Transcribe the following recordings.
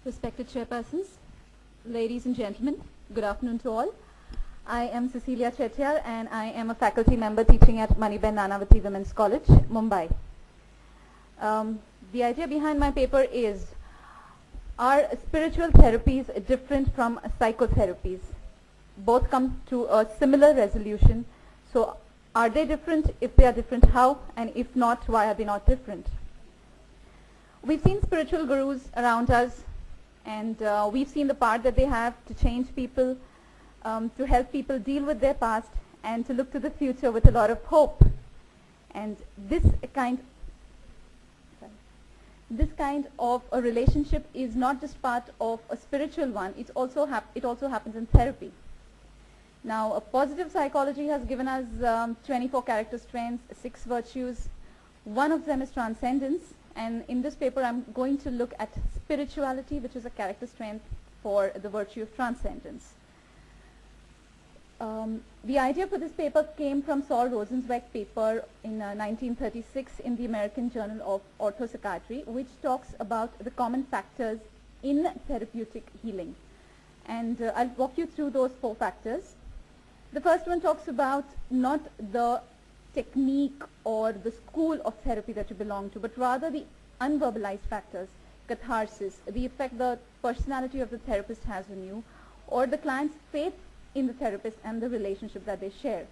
Respected chairpersons, ladies and gentlemen, good afternoon to all. I am Cecilia Chettiar and I am a faculty member teaching at Maniben Nanavati Women's College, Mumbai. The idea behind my paper is, are spiritual therapies different from psychotherapies? Both come to a similar resolution. So are they different? If they are different, how? And if not, why are they not different? We've seen spiritual gurus around us, and we've seen the part that they have to change people, to help people deal with their past, and to look to the future with a lot of hope. And this kind of a relationship is not just part of a spiritual one, it also happens in therapy. Now, a positive psychology has given us 24 character strengths, 6 virtues. One of them is transcendence. And in this paper, I'm going to look at spirituality, which is a character strength for the virtue of transcendence. The idea for this paper came from Saul Rosenzweig's paper in 1936 in the American Journal of Orthopsychiatry, which talks about the common factors in therapeutic healing. And I'll walk you through those 4 factors. The first one talks about not the technique or the school of therapy that you belong to, but rather the unverbalized factors, catharsis, the effect the personality of the therapist has on you, or the client's faith in the therapist and the relationship that they share.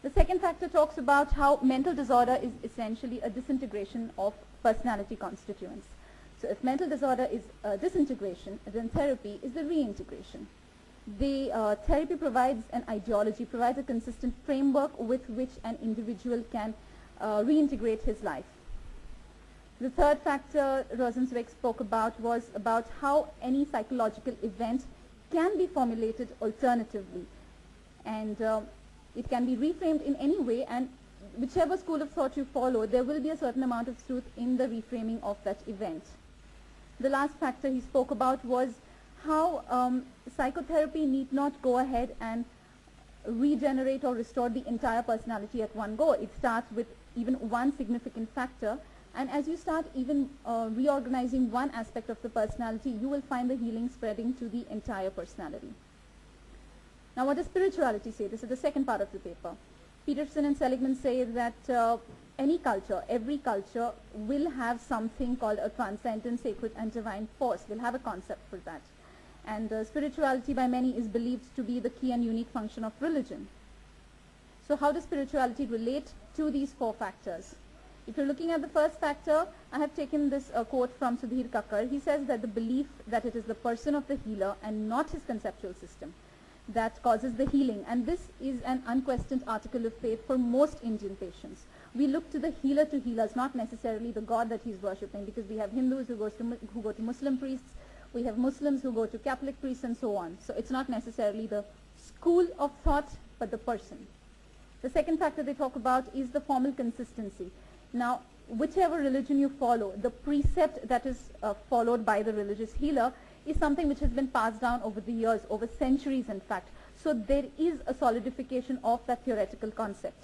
The second factor talks about how mental disorder is essentially a disintegration of personality constituents. So if mental disorder is a disintegration, then therapy is the reintegration. The therapy provides an ideology, provides a consistent framework with which an individual can reintegrate his life. The third factor Rosenzweig spoke about was about how any psychological event can be formulated alternatively, and it can be reframed in any way, and whichever school of thought you follow, there will be a certain amount of truth in the reframing of that event. The last factor he spoke about was how psychotherapy need not go ahead and regenerate or restore the entire personality at one go. It starts with even one significant factor, and as you start even reorganizing one aspect of the personality, you will find the healing spreading to the entire personality. Now, what does spirituality say? This is the second part of the paper. Peterson and Seligman say that any culture, every culture will have something called a transcendent, sacred and divine force, will have a concept for that. And spirituality by many is believed to be the key and unique function of religion. So how does spirituality relate to these 4 factors? If you're looking at the first factor, I have taken this quote from Sudhir Kakar. He says that the belief that it is the person of the healer and not his conceptual system that causes the healing, and this is an unquestioned article of faith for most Indian patients. We look to the healer to heal us, not necessarily the God that he's worshipping, because we have Hindus who go to Muslim priests, we have Muslims who go to Catholic priests, and so on. So it's not necessarily the school of thought, but the person. The second factor they talk about is the formal consistency. Now, whichever religion you follow, the precept that is followed by the religious healer is something which has been passed down over the years, over centuries in fact. So there is a solidification of that theoretical concept.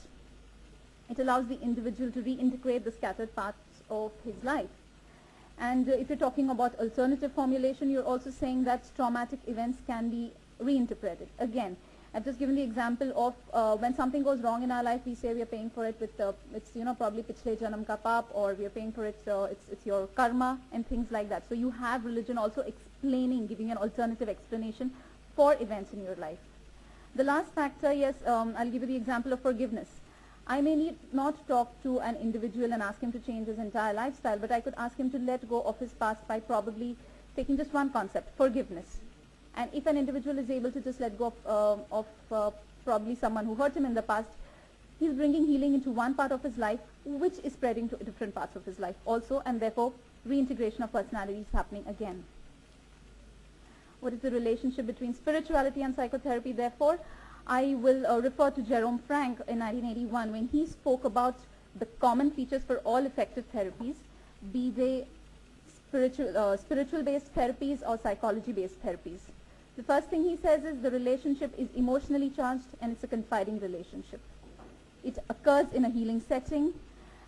It allows the individual to reintegrate the scattered parts of his life. And if you're talking about alternative formulation, you're also saying that traumatic events can be reinterpreted. Again, I've just given the example of when something goes wrong in our life, we say we are paying for it with, it's probably pichle janam ka paap, or we are paying for it, it's your karma and things like that. So you have religion also explaining, giving an alternative explanation for events in your life. The last factor, yes, I'll give you the example of forgiveness. I may need not talk to an individual and ask him to change his entire lifestyle, but I could ask him to let go of his past by probably taking just one concept, forgiveness. And if an individual is able to just let go of probably someone who hurt him in the past, he's bringing healing into one part of his life, which is spreading to different parts of his life also, and therefore reintegration of personality is happening again. What is the relationship between spirituality and psychotherapy? Therefore, I will refer to Jerome Frank in 1981 when he spoke about the common features for all effective therapies, be they spiritual-based therapies or psychology-based therapies. The first thing he says is the relationship is emotionally charged and it's a confiding relationship. It occurs in a healing setting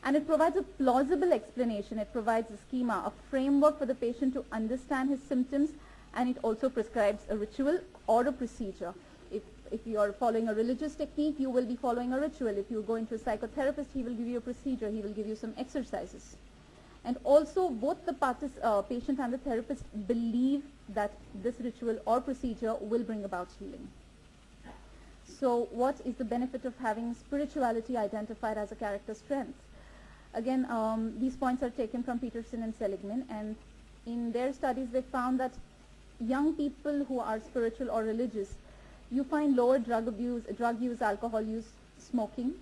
and it provides a plausible explanation. It provides a schema, a framework for the patient to understand his symptoms, and it also prescribes a ritual or a procedure. If you are following a religious technique, you will be following a ritual. If you go into a psychotherapist, he will give you a procedure. He will give you some exercises. And also, both the patient and the therapist believe that this ritual or procedure will bring about healing. So what is the benefit of having spirituality identified as a character strength? Again, these points are taken from Peterson and Seligman, and in their studies they found that young people who are spiritual or religious, you find lower drug use, alcohol use, smoking.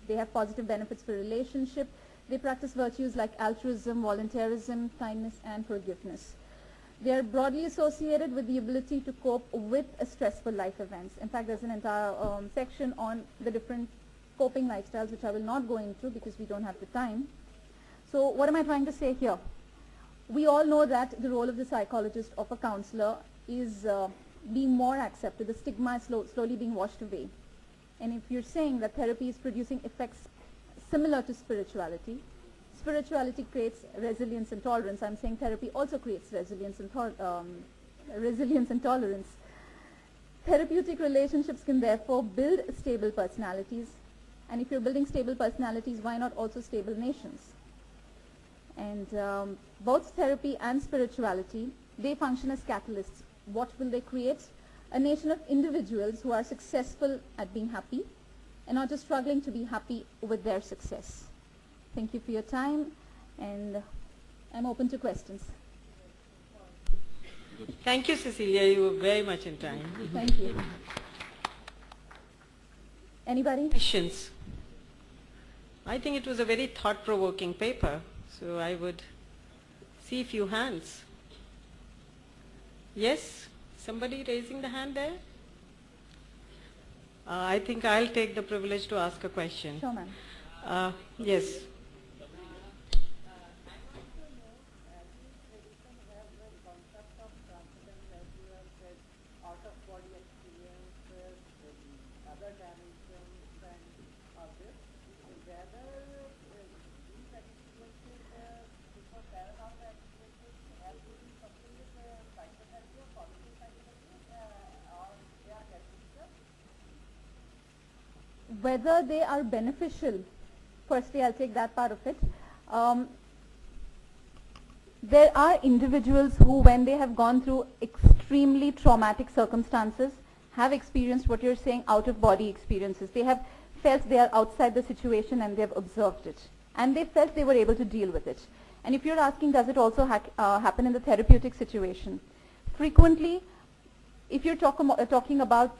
They have positive benefits for relationship. They practice virtues like altruism, volunteerism, kindness, and forgiveness. They are broadly associated with the ability to cope with stressful life events. In fact, there's an entire section on the different coping lifestyles, which I will not go into because we don't have the time. So what am I trying to say here? We all know that the role of the psychologist, of a counselor, is being more accepted. The stigma is slowly being washed away. And if you're saying that therapy is producing effects similar to spirituality, spirituality creates resilience and tolerance. I'm saying therapy also creates resilience and tolerance. Therapeutic relationships can therefore build stable personalities. And if you're building stable personalities, why not also stable nations? And both therapy and spirituality, they function as catalysts. What will they create? A nation of individuals who are successful at being happy and not just struggling to be happy with their success. Thank you for your time, and I'm open to questions. Thank you, Cecilia. You were very much in time. Thank you. Anybody? Questions? I think it was a very thought-provoking paper, so I would see a few hands. Yes? Somebody raising the hand there? I think I'll take the privilege to ask a question. Sure, ma'am. Yes. Whether they are beneficial, firstly I'll take that part of it. There are individuals who, when they have gone through extremely traumatic circumstances, have experienced what you're saying, out-of-body experiences. They have felt they are outside the situation and they have observed it. And they felt they were able to deal with it. And if you're asking, does it also happen in the therapeutic situation? Frequently, if you're talking about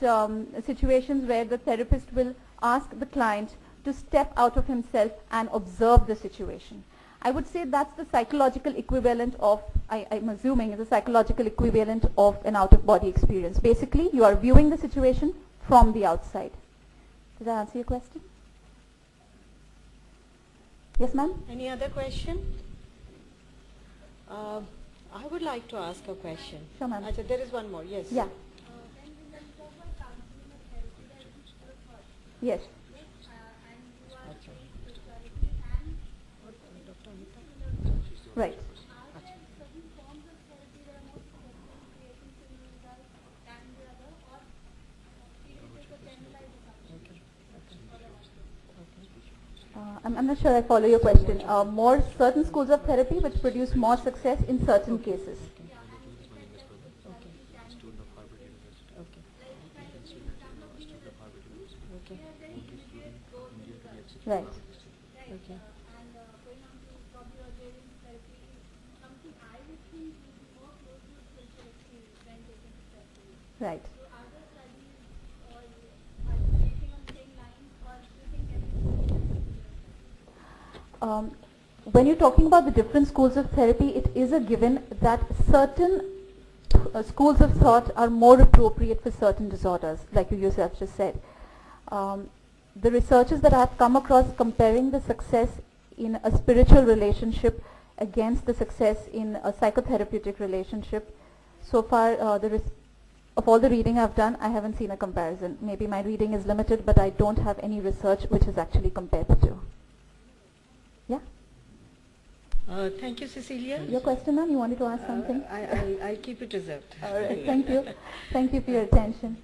situations where the therapist will ask the client to step out of himself and observe the situation, I would say that's the psychological equivalent of, I'm assuming, is the psychological equivalent of an out-of-body experience. Basically, you are viewing the situation from the outside. Did I answer your question? Yes, ma'am? Any other question? I would like to ask a question. Sure, ma'am. There is one more, yes. Yeah. Yes. Right. I'm not sure I follow your question. More certain schools of therapy which produce more success in certain cases. Right. Okay. Right. When you're talking about the different schools of therapy, it is a given that certain schools of thought are more appropriate for certain disorders, like you yourself just said. The researches that I've come across comparing the success in a spiritual relationship against the success in a psychotherapeutic relationship, so far of all the reading I've done, I haven't seen a comparison. Maybe my reading is limited, but I don't have any research which has actually compared the two. Yeah? Thank you, Cecilia. Your question, ma'am? You wanted to ask something? I'll keep it reserved. All right. Thank you. Thank you for your attention.